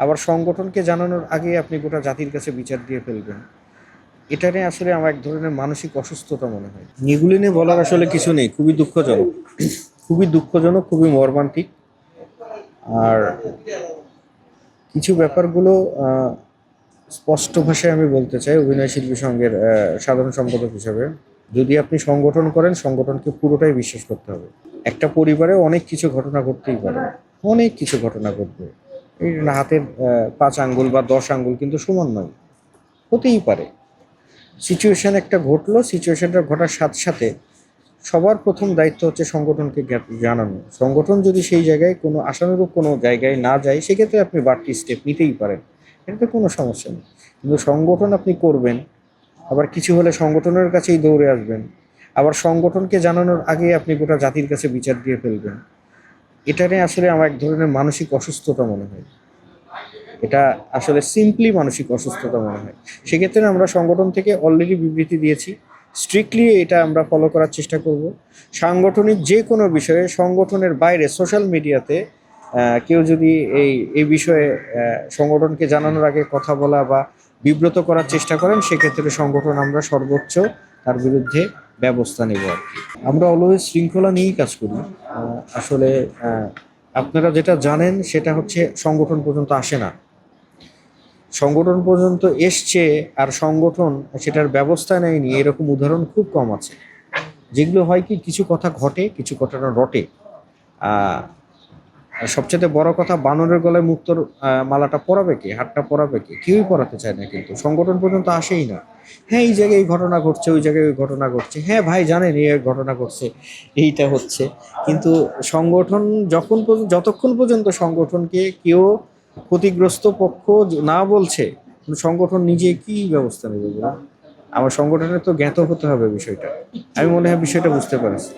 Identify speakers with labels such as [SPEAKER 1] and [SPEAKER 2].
[SPEAKER 1] আবার সংগঠনকে জানানোর আগে আপনি গোটা জাতির কাছে বিচার দিয়ে ফেলবেন। এটা নিয়ে আসলে আমার এক ধরনের মানসিক অসুস্থতা মনে হয়। এগুলি নিয়ে বলার আসলে কিছু নেই, খুবই দুঃখজনক। খুবই দুঃখজনক, খুবই মর্মান্তিক। আর কিছু ব্যাপারগুলো স্পষ্ট ভাষায় আমি বলতে চাই অভিনয় শিল্পী সংঘের সাধারণ সম্পাদক হিসেবে, যদি আপনি সংগঠন করেন সংগঠনকে পুরোটাই বিশ্বাস করতে হবে। একটা পরিবারে অনেক কিছু ঘটনা ঘটতেই পারে, অনেক কিছু ঘটনা ঘটবে। এই হাতের 5 আঙ্গুল বা 10 আঙ্গুল কিন্তু সমান নয়, হতেই পারে। সিচুয়েশন একটা ঘটলো, সিচুয়েশনটা ঘটার সাথে সাথে সবার প্রথম দায়িত্ব হচ্ছে সংগঠনকে জানানো। সংগঠন যদি সেই জায়গায় কোনো আশানুরূপ কোনো জায়গায় না যায়, সেক্ষেত্রে আপনি বাড়তি স্টেপ নিতেই পারেন, এটাতে কোনো সমস্যা নেই। কিন্তু সংগঠন আপনি করবেন, আবার কিছু হলে সংগঠনের কাছেই দৌড়ে আসবেন, আবার সংগঠনকে জানানোর আগে আপনি গোটা জাতির কাছে বিচার দিয়ে ফেলবেন। এটা নিয়ে আসলে আমার এক ধরনের মানসিক অসুস্থতা মনে হয়। এটা আসলে সিম্পলি মানসিক অসুস্থতা মনে হয়। সেক্ষেত্রে আমরা সংগঠন থেকে অলরেডি বিবৃতি দিয়েছি, স্ট্রিক্টলি এটা আমরা ফলো করার চেষ্টা করব। সাংগঠনিক যে কোনো বিষয়ে সংগঠনের বাইরে সোশ্যাল মিডিয়াতে কেউ যদি এই বিষয়ে সংগঠনকে জানানোর আগে কথা বলা বা বিব্রত করার চেষ্টা করেন, সেক্ষেত্রে সংগঠন আমরা সর্বোচ্চ তার বিরুদ্ধে ব্যবস্থা নেব আর কি। আমরা অলওয়েজ শৃঙ্খলা নিয়েই কাজ করি। আসলে আপনারা যেটা জানেন সেটা হচ্ছে সংগঠন পর্যন্ত আসে না, সংগঠন পর্যন্ত এসছে আর সংগঠন সেটার ব্যবস্থা নেয়নি, এরকম উদাহরণ খুব কম আছে। যেগুলো হয় কি, কিছু কথা ঘটে, কিছু ঘটনা রটে। আহ আর সবচেয়ে বড় কথা, বানরের গলায় মুক্তোর মালাটা পরাবে কে, হাতটা পরাবে কে? কেউই পরাতে চায় না, কিন্তু সংগঠন পর্যন্ত আসেই না। হ্যাঁ, এই জায়গায় এই ঘটনা ঘটছে, ওই জায়গায় ওই ঘটনা ঘটছে, হ্যাঁ ভাই জানেন এই ঘটনা ঘটছে, এইটা হচ্ছে। কিন্তু সংগঠন যতক্ষণ পর্যন্ত সংগঠনকে কেউ ক্ষতিগ্রস্ত পক্ষ না বলছে, কিন্তু সংগঠন নিজে কি ব্যবস্থা নেবে বলুন? আমার সংগঠনের তো জ্ঞাত হতে হবে বিষয়টা। আমি মনে হয় বিষয়টা বুঝতে পারছি।